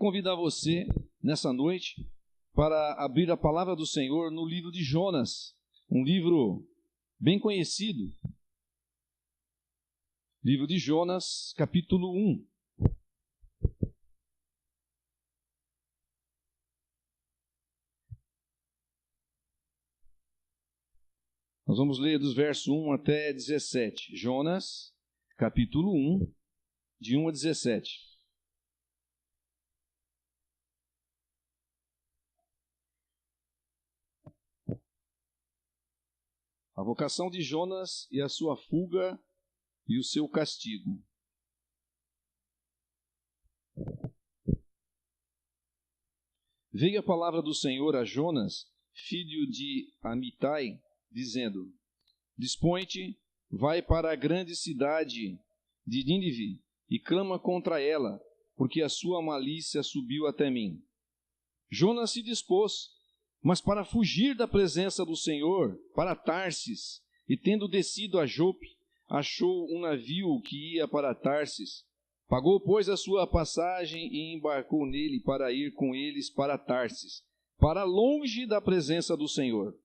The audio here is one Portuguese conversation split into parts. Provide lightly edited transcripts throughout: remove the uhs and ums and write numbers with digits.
convidar você, nessa noite, para abrir a palavra do Senhor no livro de Jonas, um livro bem conhecido. Livro de Jonas, capítulo 1. Nós vamos ler dos versos 1 até 17. Jonas, capítulo 1, de 1 a 17. A vocação de Jonas e a sua fuga e o seu castigo. Veio a palavra do Senhor a Jonas, filho de Amitai, dizendo: Dispõe-te, vai para a grande cidade de Nínive e clama contra ela, porque a sua malícia subiu até mim. Jonas se dispôs, mas para fugir da presença do Senhor, para Tarsis, e tendo descido a Jope, achou um navio que ia para Tarsis. Pagou, pois, a sua passagem e embarcou nele para ir com eles para Tarsis, para longe da presença do Senhor.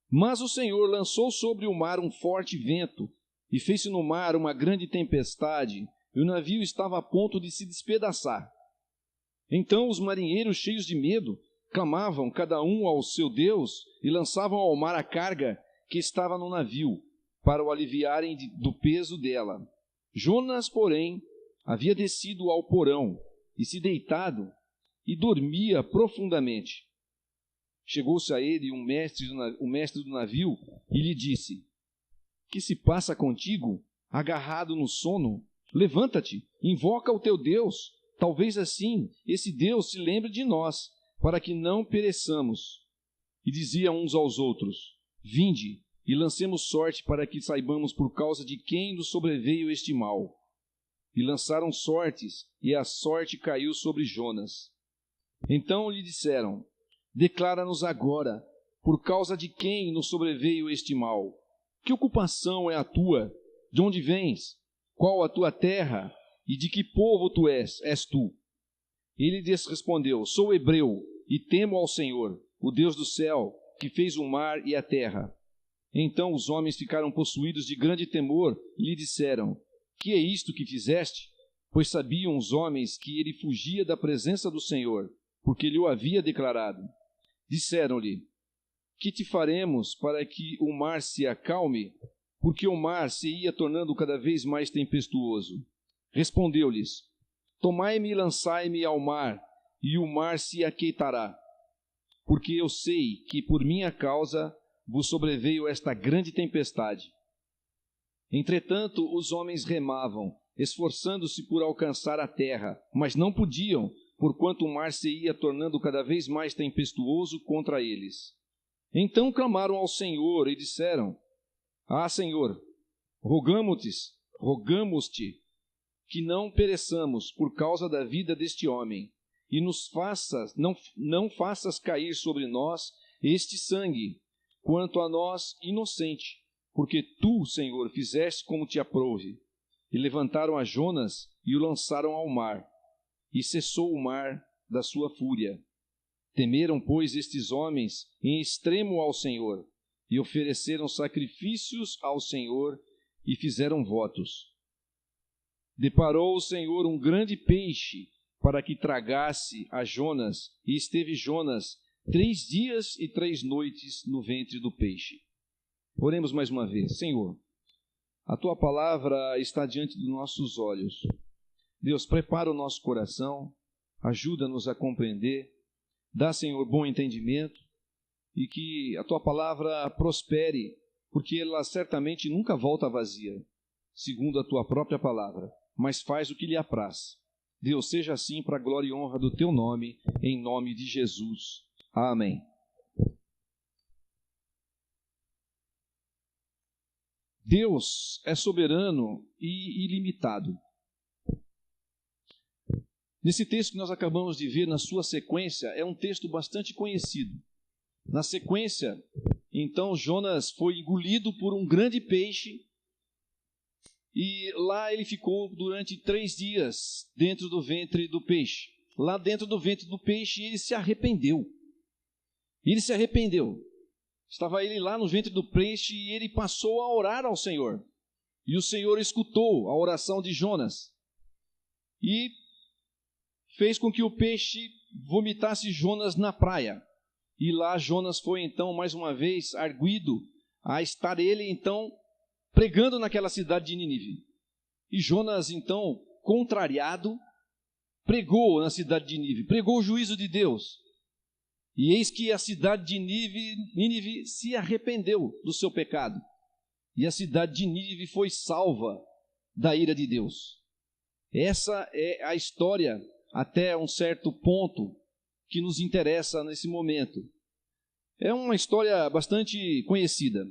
Mas o Senhor lançou sobre o mar um forte vento, e fez-se no mar uma grande tempestade, e o navio estava a ponto de se despedaçar. Então os marinheiros, cheios de medo, clamavam cada um ao seu Deus e lançavam ao mar a carga que estava no navio, para o aliviarem do peso dela. Jonas, porém, havia descido ao porão e se deitado e dormia profundamente. Chegou-se a ele o mestre do navio e lhe disse: Que se passa contigo, agarrado no sono? Levanta-te, invoca o teu Deus, talvez assim esse Deus se lembre de nós, para que não pereçamos. E diziam uns aos outros: Vinde, e lancemos sorte para que saibamos por causa de quem nos sobreveio este mal. E lançaram sortes, e a sorte caiu sobre Jonas. Então lhe disseram: Declara-nos agora, por causa de quem nos sobreveio este mal. Que ocupação é a tua? De onde vens? Qual a tua terra? E de que povo tu és tu? Ele lhes respondeu: Sou hebreu, e temo ao Senhor, o Deus do céu, que fez o mar e a terra. Então os homens ficaram possuídos de grande temor e lhe disseram: Que é isto que fizeste? Pois sabiam os homens que ele fugia da presença do Senhor, porque lhe o havia declarado. Disseram-lhe: Que te faremos para que o mar se acalme? Porque o mar se ia tornando cada vez mais tempestuoso. Respondeu-lhes: Tomai-me e lançai-me ao mar, e o mar se aquietará. Porque eu sei que por minha causa vos sobreveio esta grande tempestade. Entretanto, os homens remavam, esforçando-se por alcançar a terra, mas não podiam, porquanto o mar se ia tornando cada vez mais tempestuoso contra eles. Então clamaram ao Senhor e disseram: Senhor, rogamo-te que não pereçamos por causa da vida deste homem, e não faças cair sobre nós este sangue, quanto a nós inocente, porque tu, Senhor, fizeste como te aprouve. E levantaram a Jonas e o lançaram ao mar, e cessou o mar da sua fúria. Temeram, pois, estes homens em extremo ao Senhor, e ofereceram sacrifícios ao Senhor, e fizeram votos. Deparou o Senhor um grande peixe, para que tragasse a Jonas, e esteve Jonas 3 dias e 3 noites no ventre do peixe. Oremos mais uma vez. Senhor, a Tua palavra está diante dos nossos olhos. Deus, prepara o nosso coração, ajuda-nos a compreender, dá, Senhor, bom entendimento, e que a Tua palavra prospere, porque ela certamente nunca volta vazia, segundo a Tua própria palavra, mas faz o que lhe apraz. Deus, seja assim para a glória e honra do Teu nome, em nome de Jesus. Amém. Deus é soberano e ilimitado. Nesse texto que nós acabamos de ver, na sua sequência, é um texto bastante conhecido. Na sequência, então, Jonas foi engolido por um grande peixe e lá ele ficou durante 3 dias dentro do ventre do peixe. lá dentro do ventre do peixe e ele se arrependeu. Ele se arrependeu. Estava ele lá no ventre do peixe e ele passou a orar ao Senhor. E o Senhor escutou a oração de Jonas e fez com que o peixe vomitasse Jonas na praia. E lá Jonas foi então mais uma vez arguido a estar ele então pregando naquela cidade de Nínive. E Jonas então, contrariado, pregou na cidade de Nínive, pregou o juízo de Deus. E eis que a cidade de Nínive se arrependeu do seu pecado. E a cidade de Nínive foi salva da ira de Deus. Essa é a história, até um certo ponto, que nos interessa nesse momento. É uma história bastante conhecida.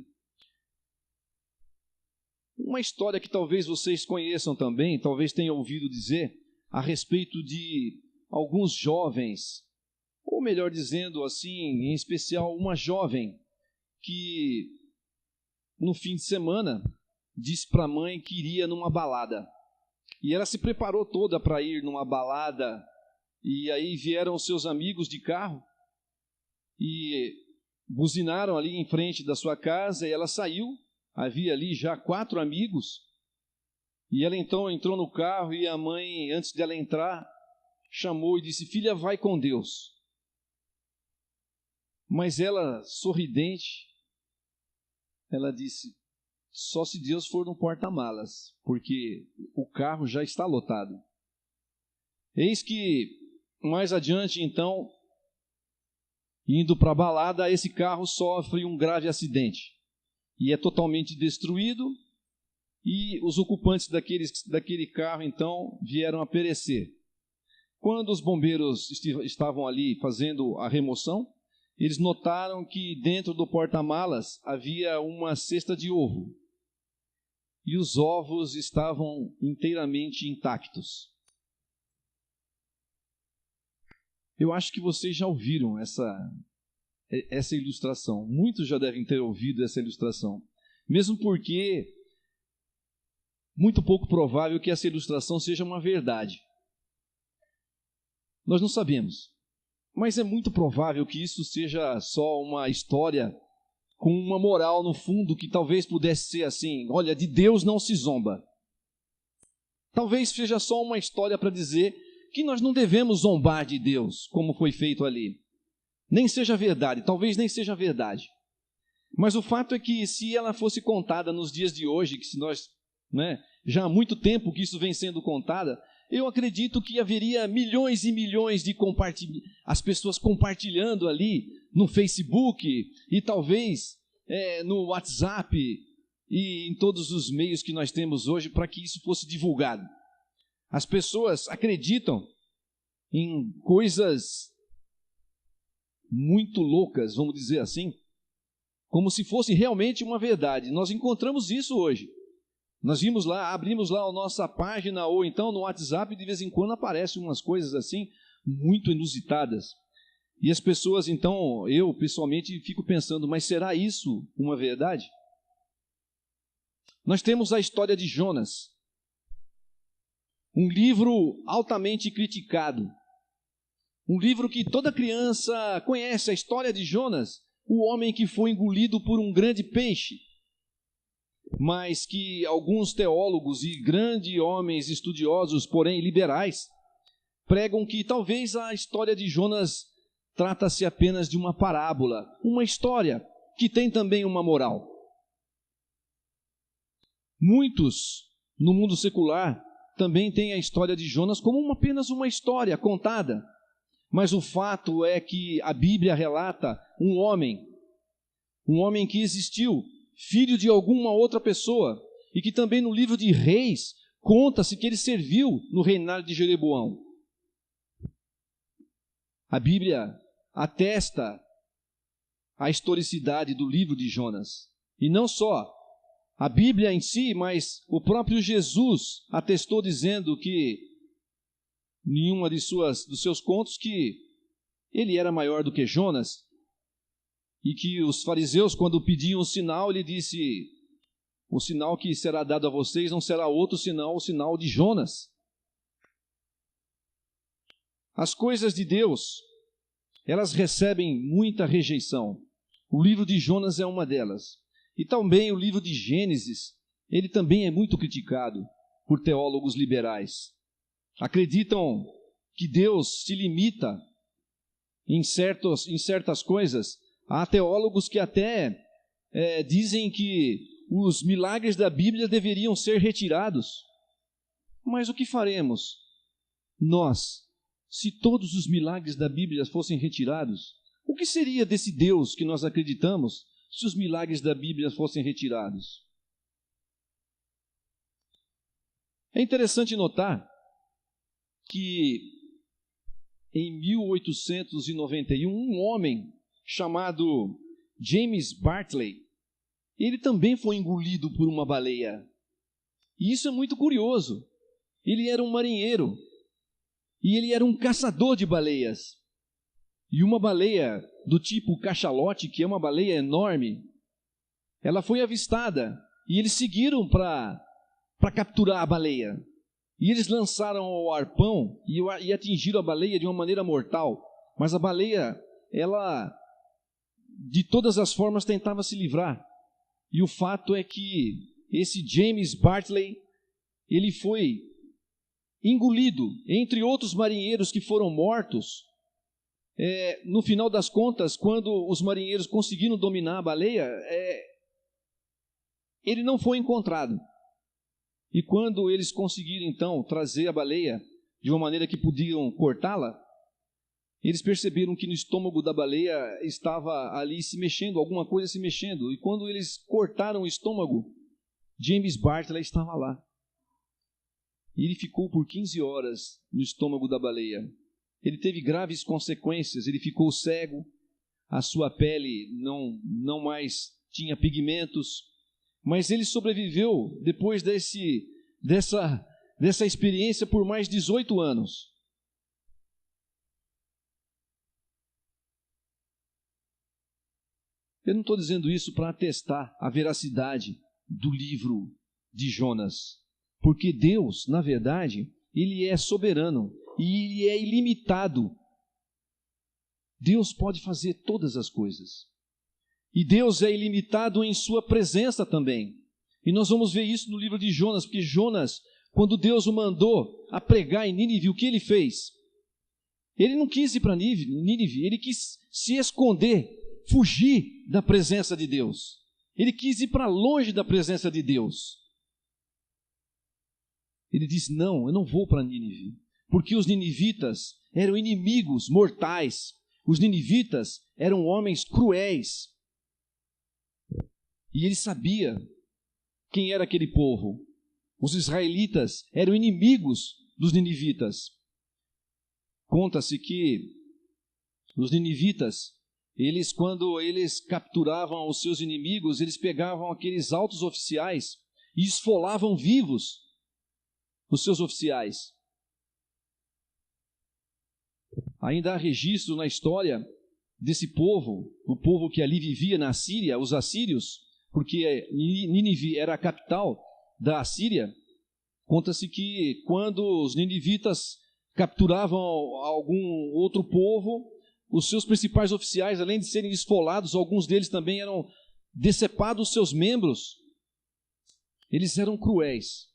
Uma história que talvez vocês conheçam também, talvez tenham ouvido dizer, a respeito de alguns jovens, ou melhor dizendo assim, em especial uma jovem que no fim de semana disse para a mãe que iria numa balada. E ela se preparou toda para ir numa balada, e aí vieram seus amigos de carro e buzinaram ali em frente da sua casa, e ela saiu. Havia ali já 4 amigos, e ela então entrou no carro, e a mãe, antes de ela entrar, chamou e disse: filha, vai com Deus. Mas ela, sorridente, ela disse: só se Deus for no porta-malas, porque o carro já está lotado. Eis que, mais adiante então, indo para a balada, esse carro sofre um grave acidente. E é totalmente destruído, e os ocupantes daquele carro, então, vieram a perecer. Quando os bombeiros estavam ali fazendo a remoção, eles notaram que dentro do porta-malas havia uma cesta de ovo. E os ovos estavam inteiramente intactos. Eu acho que vocês já ouviram essa ilustração. Muitos já devem ter ouvido essa ilustração. Mesmo porque muito pouco provável que essa ilustração seja uma verdade. Nós não sabemos. Mas é muito provável que isso seja só uma história com uma moral no fundo que talvez pudesse ser assim: olha, de Deus não se zomba. Talvez seja só uma história para dizer que nós não devemos zombar de Deus, como foi feito ali. Nem seja verdade, talvez nem seja verdade. Mas o fato é que se ela fosse contada nos dias de hoje, que se nós, já há muito tempo que isso vem sendo contada, eu acredito que haveria milhões e milhões de as pessoas compartilhando ali no Facebook e talvez no WhatsApp e em todos os meios que nós temos hoje para que isso fosse divulgado. As pessoas acreditam em coisas muito loucas, vamos dizer assim, como se fosse realmente uma verdade. Nós encontramos isso hoje. Nós vimos lá, abrimos lá a nossa página, ou então no WhatsApp, de vez em quando aparecem umas coisas assim, muito inusitadas. E as pessoas, então, eu pessoalmente fico pensando, mas será isso uma verdade? Nós temos a história de Jonas, um livro altamente criticado, um livro que toda criança conhece, a história de Jonas, o homem que foi engolido por um grande peixe, mas que alguns teólogos e grandes homens estudiosos, porém liberais, pregam que talvez a história de Jonas trata-se apenas de uma parábola, uma história que tem também uma moral. Muitos no mundo secular também têm a história de Jonas como apenas uma história contada, mas o fato é que a Bíblia relata um homem que existiu, filho de alguma outra pessoa, e que também no livro de Reis conta-se que ele serviu no reinado de Jeroboão. A Bíblia atesta a historicidade do livro de Jonas. E não só a Bíblia em si, mas o próprio Jesus atestou dizendo que, em uma dos seus contos, que ele era maior do que Jonas, e que os fariseus, quando pediam um sinal, ele disse: o sinal que será dado a vocês não será outro senão o sinal de Jonas. As coisas de Deus, elas recebem muita rejeição. O livro de Jonas é uma delas. E também o livro de Gênesis, ele também é muito criticado por teólogos liberais. Acreditam que Deus se limita em certas coisas. Há teólogos que até dizem que os milagres da Bíblia deveriam ser retirados. Mas o que faremos nós, se todos os milagres da Bíblia fossem retirados? O que seria desse Deus que nós acreditamos se os milagres da Bíblia fossem retirados? É interessante notar que em 1891, um homem chamado James Bartley, ele também foi engolido por uma baleia. E isso é muito curioso. Ele era um marinheiro e ele era um caçador de baleias. E uma baleia do tipo cachalote, que é uma baleia enorme, ela foi avistada e eles seguiram para capturar a baleia. E eles lançaram o arpão e atingiram a baleia de uma maneira mortal. Mas a baleia, ela, de todas as formas, tentava se livrar. E o fato é que esse James Bartley, ele foi engolido, entre outros marinheiros que foram mortos. No final das contas, quando os marinheiros conseguiram dominar a baleia, ele não foi encontrado. E quando eles conseguiram, então, trazer a baleia de uma maneira que podiam cortá-la, eles perceberam que no estômago da baleia estava ali se mexendo, alguma coisa se mexendo. E quando eles cortaram o estômago, James Bartley estava lá. E ele ficou por 15 horas no estômago da baleia. Ele teve graves consequências, ele ficou cego, a sua pele não mais tinha pigmentos, mas ele sobreviveu depois dessa experiência por mais 18 anos. Eu não estou dizendo isso para atestar a veracidade do livro de Jonas, porque Deus, na verdade, ele é soberano e ele é ilimitado. Deus pode fazer todas as coisas. E Deus é ilimitado em sua presença também. E nós vamos ver isso no livro de Jonas, porque Jonas, quando Deus o mandou a pregar em Nínive, o que ele fez? Ele não quis ir para Nínive, ele quis se esconder, fugir da presença de Deus. Ele quis ir para longe da presença de Deus. Ele disse: não, eu não vou para Nínive, porque os ninivitas eram inimigos mortais. Os ninivitas eram homens cruéis. E ele sabia quem era aquele povo. Os israelitas eram inimigos dos ninivitas. Conta-se que os ninivitas, quando eles capturavam os seus inimigos, eles pegavam aqueles altos oficiais e esfolavam vivos os seus oficiais. Ainda há registro na história desse povo, o povo que ali vivia na Síria, os assírios, porque Nínive era a capital da Assíria. Conta-se que quando os ninivitas capturavam algum outro povo, os seus principais oficiais, além de serem esfolados, alguns deles também eram decepados seus membros. Eles eram cruéis.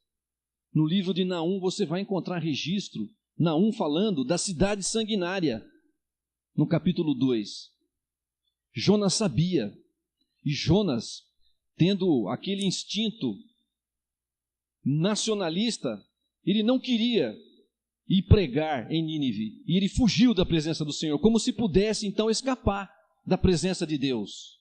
No livro de Naum você vai encontrar registro, Naum falando da cidade sanguinária, no capítulo 2. Jonas sabia, e Jonas, tendo aquele instinto nacionalista, ele não queria ir pregar em Nínive, e ele fugiu da presença do Senhor, como se pudesse então escapar da presença de Deus.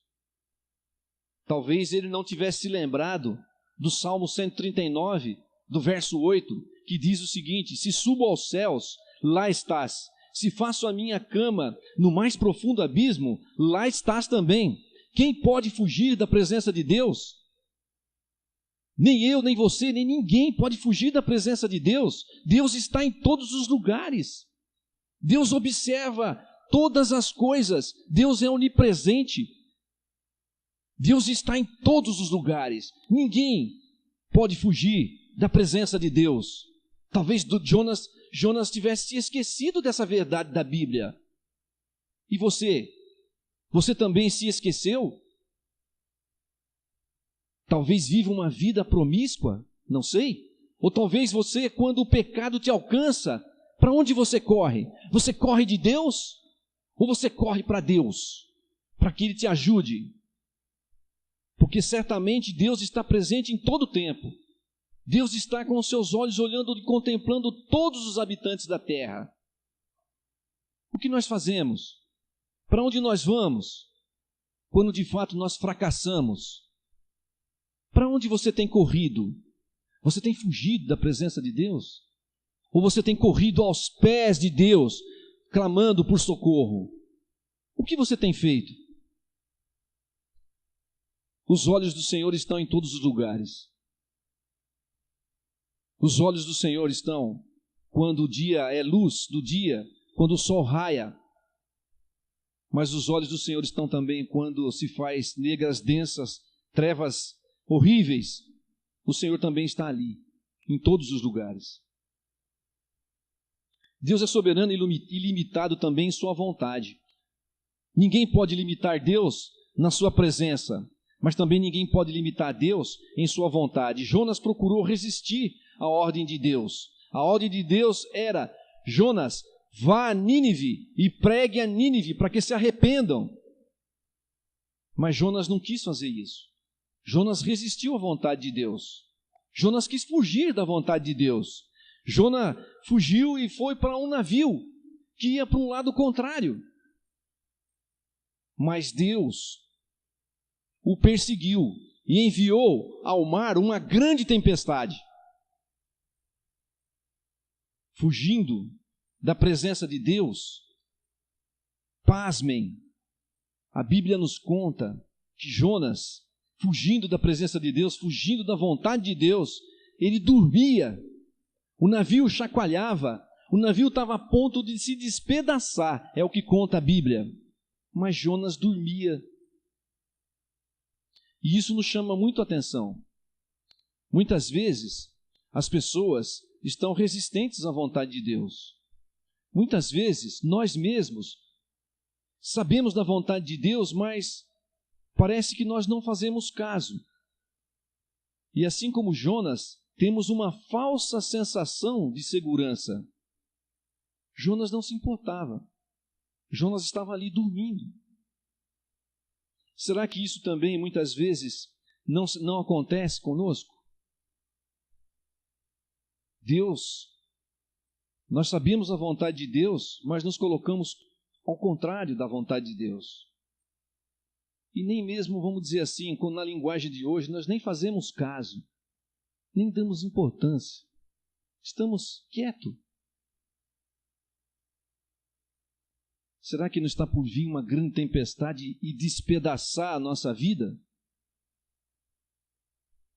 Talvez ele não tivesse se lembrado do Salmo 139, do verso 8, que diz o seguinte: se subo aos céus, lá estás. Se faço a minha cama no mais profundo abismo, lá estás também. Quem pode fugir da presença de Deus? Nem eu, nem você, nem ninguém pode fugir da presença de Deus. Deus está em todos os lugares. Deus observa todas as coisas. Deus é onipresente. Deus está em todos os lugares. Ninguém pode fugir da presença de Deus. Talvez Jonas Jonas tivesse se esquecido dessa verdade da Bíblia. E você? Você também se esqueceu? Talvez viva uma vida promíscua, não sei. Ou talvez você, quando o pecado te alcança, para onde você corre? Você corre de Deus? Ou você corre para Deus? Para que Ele te ajude? Porque certamente Deus está presente em todo o tempo. Deus está com os seus olhos olhando e contemplando todos os habitantes da terra. O que nós fazemos? Para onde nós vamos? Quando de fato nós fracassamos? Para onde você tem corrido? Você tem fugido da presença de Deus? Ou você tem corrido aos pés de Deus, clamando por socorro? O que você tem feito? Os olhos do Senhor estão em todos os lugares. Os olhos do Senhor estão quando o dia é luz do dia, quando o sol raia. Mas os olhos do Senhor estão também quando se faz negras densas, trevas horríveis. O Senhor também está ali, em todos os lugares. Deus é soberano e ilimitado também em sua vontade. Ninguém pode limitar Deus na sua presença, mas também ninguém pode limitar Deus em sua vontade. Jonas procurou resistir à ordem de Deus. A ordem de Deus era: Jonas, vá a Nínive e pregue a Nínive para que se arrependam. Mas Jonas não quis fazer isso. Jonas resistiu à vontade de Deus. Jonas quis fugir da vontade de Deus. Jonas fugiu e foi para um navio que ia para um lado contrário. Mas Deus o perseguiu e enviou ao mar uma grande tempestade. Fugindo da presença de Deus, pasmem, a Bíblia nos conta que Jonas, fugindo da presença de Deus, fugindo da vontade de Deus, ele dormia, o navio chacoalhava, o navio estava a ponto de se despedaçar, é o que conta a Bíblia, mas Jonas dormia. E isso nos chama muito a atenção. Muitas vezes, as pessoas estão resistentes à vontade de Deus. Muitas vezes, nós mesmos sabemos da vontade de Deus, mas parece que nós não fazemos caso. E assim como Jonas, temos uma falsa sensação de segurança. Jonas não se importava. Jonas estava ali dormindo. Será que isso também muitas vezes não acontece conosco? Deus, nós sabemos a vontade de Deus, mas nos colocamos ao contrário da vontade de Deus. E nem mesmo, vamos dizer assim, como na linguagem de hoje, nós nem fazemos caso, nem damos importância. Estamos quietos. Será que não está por vir uma grande tempestade e despedaçar a nossa vida?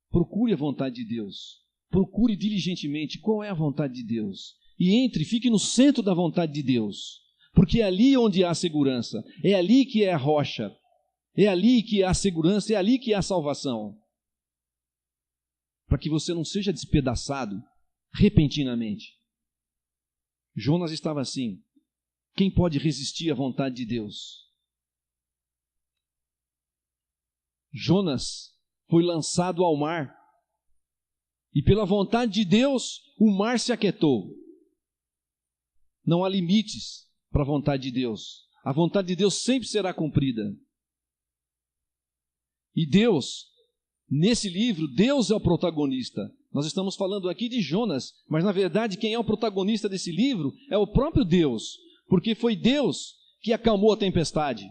Procure a vontade de Deus. Procure diligentemente qual é a vontade de Deus. E fique no centro da vontade de Deus. Porque é ali onde há segurança. É ali que é a rocha. É ali que há segurança. É ali que há salvação. Para que você não seja despedaçado repentinamente. Jonas estava assim. Quem pode resistir à vontade de Deus? Jonas foi lançado ao mar. E pela vontade de Deus, o mar se aquietou. Não há limites para a vontade de Deus. A vontade de Deus sempre será cumprida. E Deus, nesse livro, Deus é o protagonista. Nós estamos falando aqui de Jonas, mas na verdade quem é o protagonista desse livro é o próprio Deus. Porque foi Deus que acalmou a tempestade.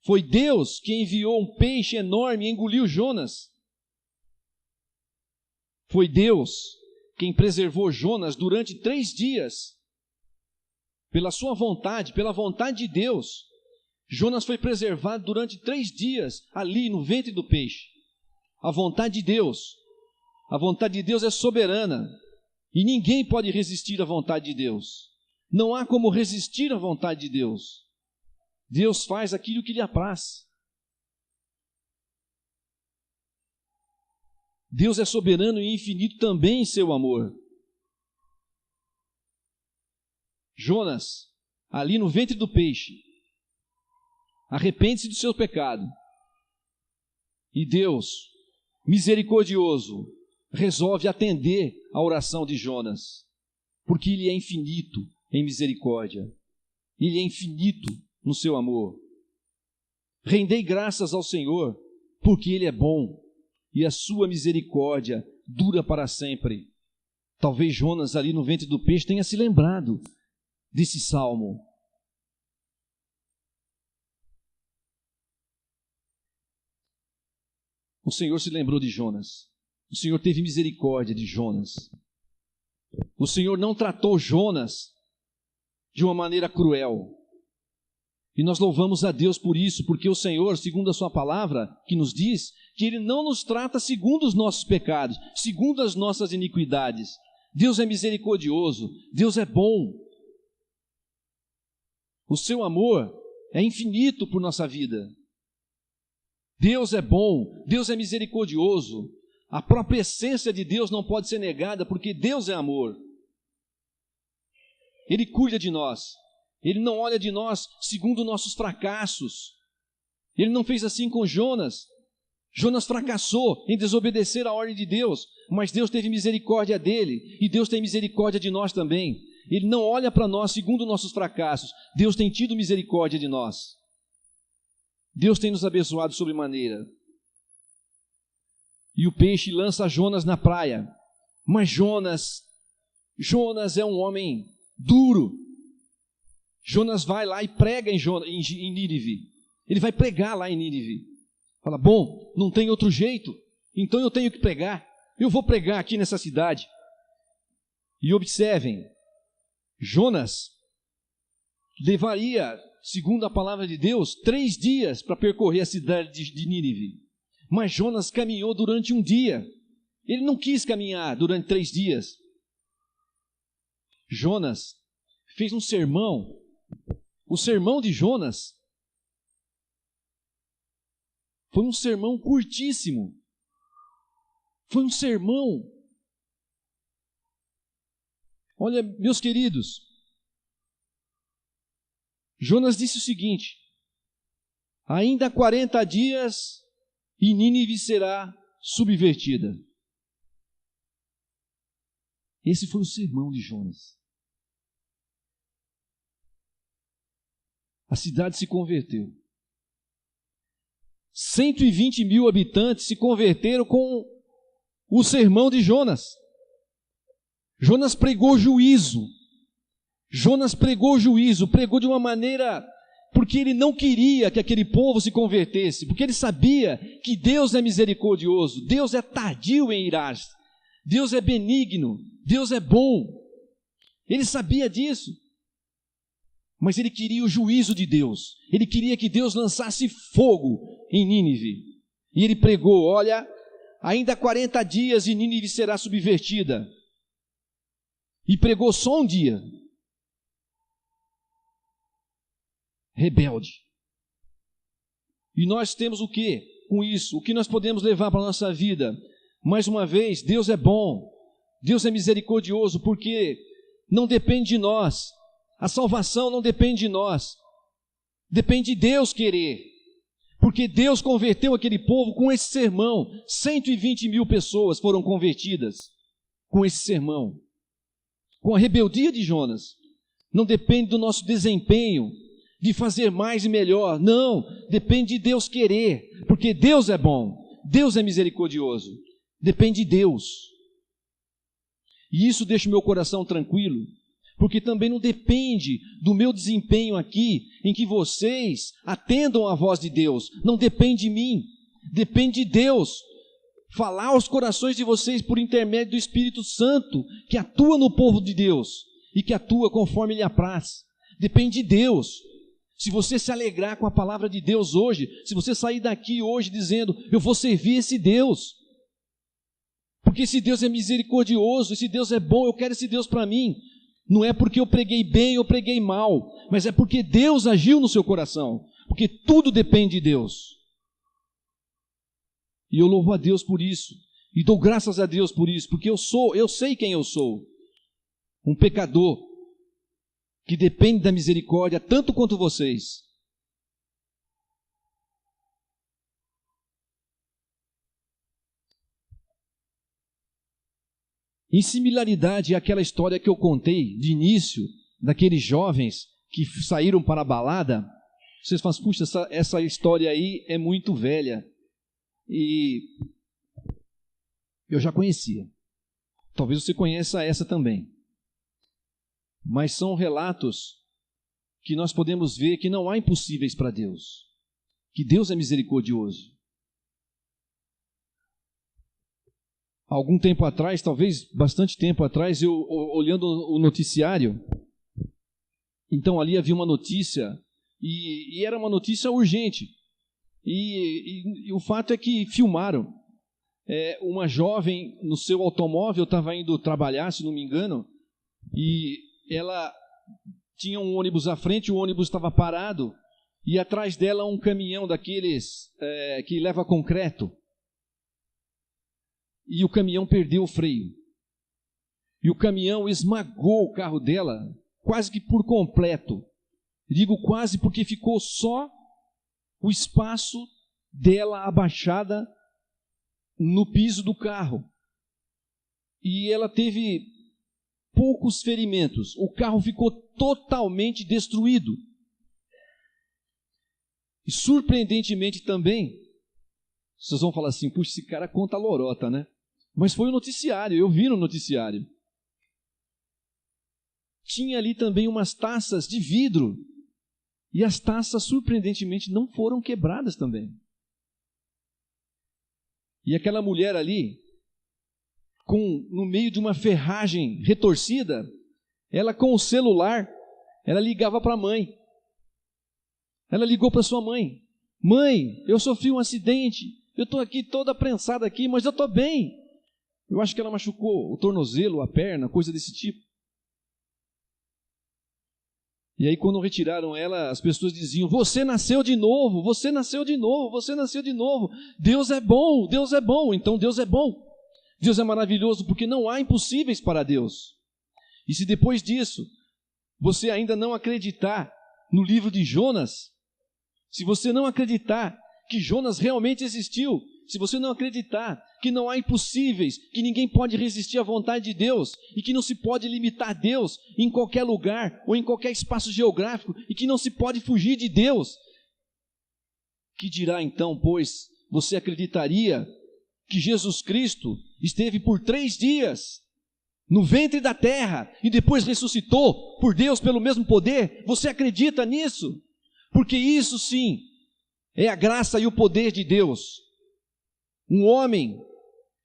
Foi Deus que enviou um peixe enorme e engoliu Jonas. Foi Deus quem preservou Jonas durante 3 dias. Pela sua vontade, pela vontade de Deus, Jonas foi preservado durante 3 dias ali no ventre do peixe. A vontade de Deus. A vontade de Deus é soberana. E ninguém pode resistir à vontade de Deus. Não há como resistir à vontade de Deus. Deus faz aquilo que lhe apraz. Deus é soberano e infinito também em seu amor. Jonas, ali no ventre do peixe, arrepende-se do seu pecado. E Deus, misericordioso, resolve atender a oração de Jonas, porque Ele é infinito em misericórdia. Ele é infinito no seu amor. Rendei graças ao Senhor, porque Ele é bom, e a sua misericórdia dura para sempre. Talvez Jonas ali no ventre do peixe tenha se lembrado desse salmo. O Senhor se lembrou de Jonas. O Senhor teve misericórdia de Jonas. O Senhor não tratou Jonas de uma maneira cruel. E nós louvamos a Deus por isso, porque o Senhor, segundo a sua palavra, que nos diz que Ele não nos trata segundo os nossos pecados, segundo as nossas iniquidades. Deus é misericordioso, Deus é bom. O seu amor é infinito por nossa vida. Deus é bom, Deus é misericordioso. A própria essência de Deus não pode ser negada, porque Deus é amor. Ele cuida de nós. Ele não olha de nós segundo nossos fracassos. Ele não fez assim com Jonas. Jonas fracassou em desobedecer a ordem de Deus, mas Deus teve misericórdia dele, e Deus tem misericórdia de nós também. Ele não olha para nós segundo nossos fracassos. Deus tem tido misericórdia de nós. Deus tem nos abençoado sobremaneira. E o peixe lança Jonas na praia. Mas Jonas é um homem duro. Jonas vai lá e prega em Nínive. Ele vai pregar lá em Nínive. Fala, bom, não tem outro jeito, então eu tenho que pregar. Eu vou pregar aqui nessa cidade. E observem, Jonas levaria, segundo a palavra de Deus, 3 dias para percorrer a cidade de Nínive. Mas Jonas caminhou durante um dia. Ele não quis caminhar durante 3 dias. Jonas fez um sermão. O sermão de Jonas foi um sermão curtíssimo. Foi um sermão. Olha, meus queridos, Jonas disse o seguinte: ainda 40 dias e Nínive será subvertida. Esse foi o sermão de Jonas. A cidade se converteu. 120 mil habitantes se converteram com o sermão de Jonas. Jonas pregou juízo. Jonas pregou juízo, pregou de uma maneira, porque ele não queria que aquele povo se convertesse, porque ele sabia que Deus é misericordioso, Deus é tardio em irar-se, Deus é benigno, Deus é bom. Ele sabia disso, mas ele queria o juízo de Deus. Ele queria que Deus lançasse fogo em Nínive. E ele pregou, olha, ainda 40 dias e Nínive será subvertida. E pregou só um dia. Rebelde. E nós temos o que com isso? O que nós podemos levar para a nossa vida? Mais uma vez, Deus é bom, Deus é misericordioso, porque não depende de nós. A salvação não depende de nós. Depende de Deus querer. Porque Deus converteu aquele povo com esse sermão. 120 mil pessoas foram convertidas com esse sermão. Com a rebeldia de Jonas. Não depende do nosso desempenho de fazer mais e melhor. Não, depende de Deus querer, porque Deus é bom, Deus é misericordioso. Depende de Deus. E isso deixa o meu coração tranquilo, porque também não depende do meu desempenho aqui, em que vocês atendam a voz de Deus. Não depende de mim, depende de Deus falar aos corações de vocês por intermédio do Espírito Santo, que atua no povo de Deus e que atua conforme Ele apraz. Depende de Deus. Se você se alegrar com a palavra de Deus hoje, se você sair daqui hoje dizendo, eu vou servir esse Deus, porque esse Deus é misericordioso, esse Deus é bom, eu quero esse Deus para mim. Não é porque eu preguei bem ou preguei mal, mas é porque Deus agiu no seu coração, porque tudo depende de Deus. E eu louvo a Deus por isso, e dou graças a Deus por isso, porque eu sei quem eu sou, um pecador, que dependem da misericórdia tanto quanto vocês. Em similaridade àquela história que eu contei de início, daqueles jovens que saíram para a balada, vocês falam, puxa, essa história aí é muito velha. E eu já conhecia. Talvez você conheça essa também. Mas são relatos que nós podemos ver que não há impossíveis para Deus. Que Deus é misericordioso. Algum tempo atrás, talvez bastante tempo atrás, eu olhando o noticiário, então ali havia uma notícia, e era uma notícia urgente. E o fato é que filmaram. Uma jovem no seu automóvel estava indo trabalhar, se não me engano, e ela tinha um ônibus à frente, o ônibus estava parado, e atrás dela um caminhão daqueles que leva concreto. E o caminhão perdeu o freio. E o caminhão esmagou o carro dela, quase que por completo. Digo quase porque ficou só o espaço dela abaixada no piso do carro. E ela teve poucos ferimentos. O carro ficou totalmente destruído. E surpreendentemente também, vocês vão falar assim, puxa, esse cara conta lorota, né? Mas foi o noticiário, eu vi no noticiário. Tinha ali também umas taças de vidro. E as taças, surpreendentemente, não foram quebradas também. E aquela mulher ali, no meio de uma ferragem retorcida, ela com o celular, ela ligava para a mãe. Ela ligou para sua mãe. Mãe, eu sofri um acidente, eu estou aqui toda prensada aqui, mas eu estou bem. Eu acho que ela machucou o tornozelo, a perna, coisa desse tipo. E aí quando retiraram ela, as pessoas diziam, você nasceu de novo, você nasceu de novo, você nasceu de novo. Deus é bom, Deus é bom. Então Deus é bom. Deus é maravilhoso porque não há impossíveis para Deus. E se depois disso, você ainda não acreditar no livro de Jonas, se você não acreditar que Jonas realmente existiu, se você não acreditar que não há impossíveis, que ninguém pode resistir à vontade de Deus e que não se pode limitar Deus em qualquer lugar ou em qualquer espaço geográfico e que não se pode fugir de Deus, que dirá então, pois, você acreditaria que Jesus Cristo esteve por 3 dias no ventre da terra e depois ressuscitou por Deus pelo mesmo poder? Você acredita nisso? Porque isso sim é a graça e o poder de Deus. Um homem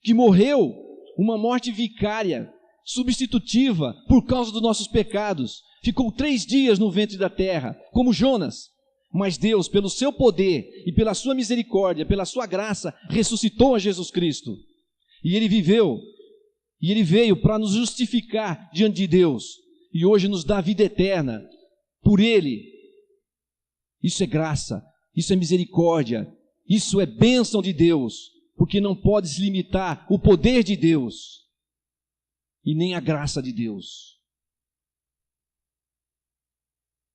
que morreu uma morte vicária, substitutiva, por causa dos nossos pecados, ficou 3 dias no ventre da terra, como Jonas, mas Deus, pelo seu poder e pela sua misericórdia, pela sua graça, ressuscitou a Jesus Cristo, e ele viveu, e ele veio para nos justificar diante de Deus, e hoje nos dá vida eterna, por ele. Isso é graça, isso é misericórdia, isso é bênção de Deus, porque não pode se limitar o poder de Deus e nem a graça de Deus.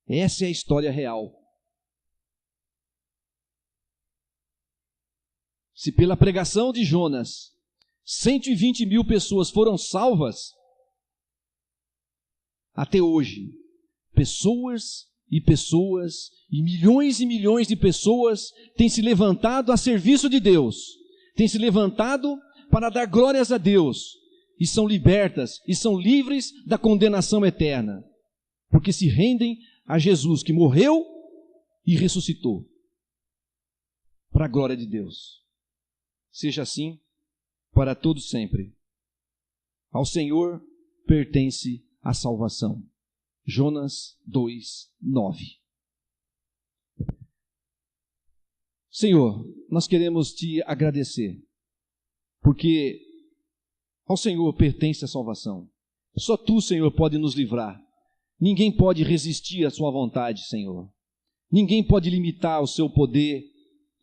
Essa é a história real. Se pela pregação de Jonas 120.000 pessoas foram salvas, até hoje, pessoas e milhões de pessoas têm se levantado a serviço de Deus, têm se levantado para dar glórias a Deus, e são libertas, e são livres da condenação eterna, porque se rendem a Jesus, que morreu e ressuscitou, para a glória de Deus. Seja assim para todos sempre. Ao Senhor pertence a salvação. Jonas 2:9. Senhor, nós queremos te agradecer, porque ao Senhor pertence a salvação. Só tu, Senhor, pode nos livrar. Ninguém pode resistir à sua vontade, Senhor. Ninguém pode limitar o seu poder.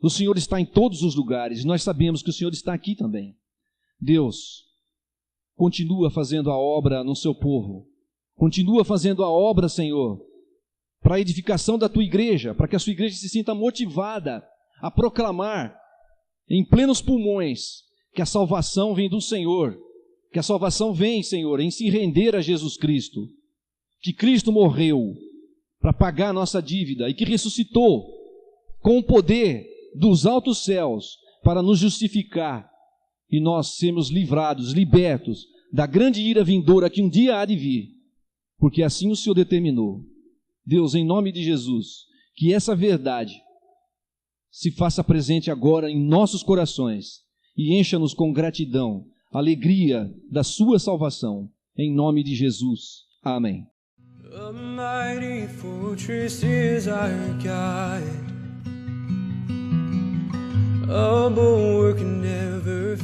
O Senhor está em todos os lugares. Nós sabemos que o Senhor está aqui também. Deus, continua fazendo a obra no seu povo. Continua fazendo a obra, Senhor, para a edificação da tua igreja, para que a sua igreja se sinta motivada a proclamar em plenos pulmões que a salvação vem do Senhor, que a salvação vem, Senhor, em se render a Jesus Cristo, que Cristo morreu para pagar a nossa dívida e que ressuscitou com o poder dos altos céus para nos justificar e nós sermos livrados, libertos da grande ira vindoura que um dia há de vir, porque assim o Senhor determinou. Deus, em nome de Jesus, que essa verdade se faça presente agora em nossos corações e encha-nos com gratidão, alegria da sua salvação, em nome de Jesus. Amém. A mighty fortress is our God, a bulwark never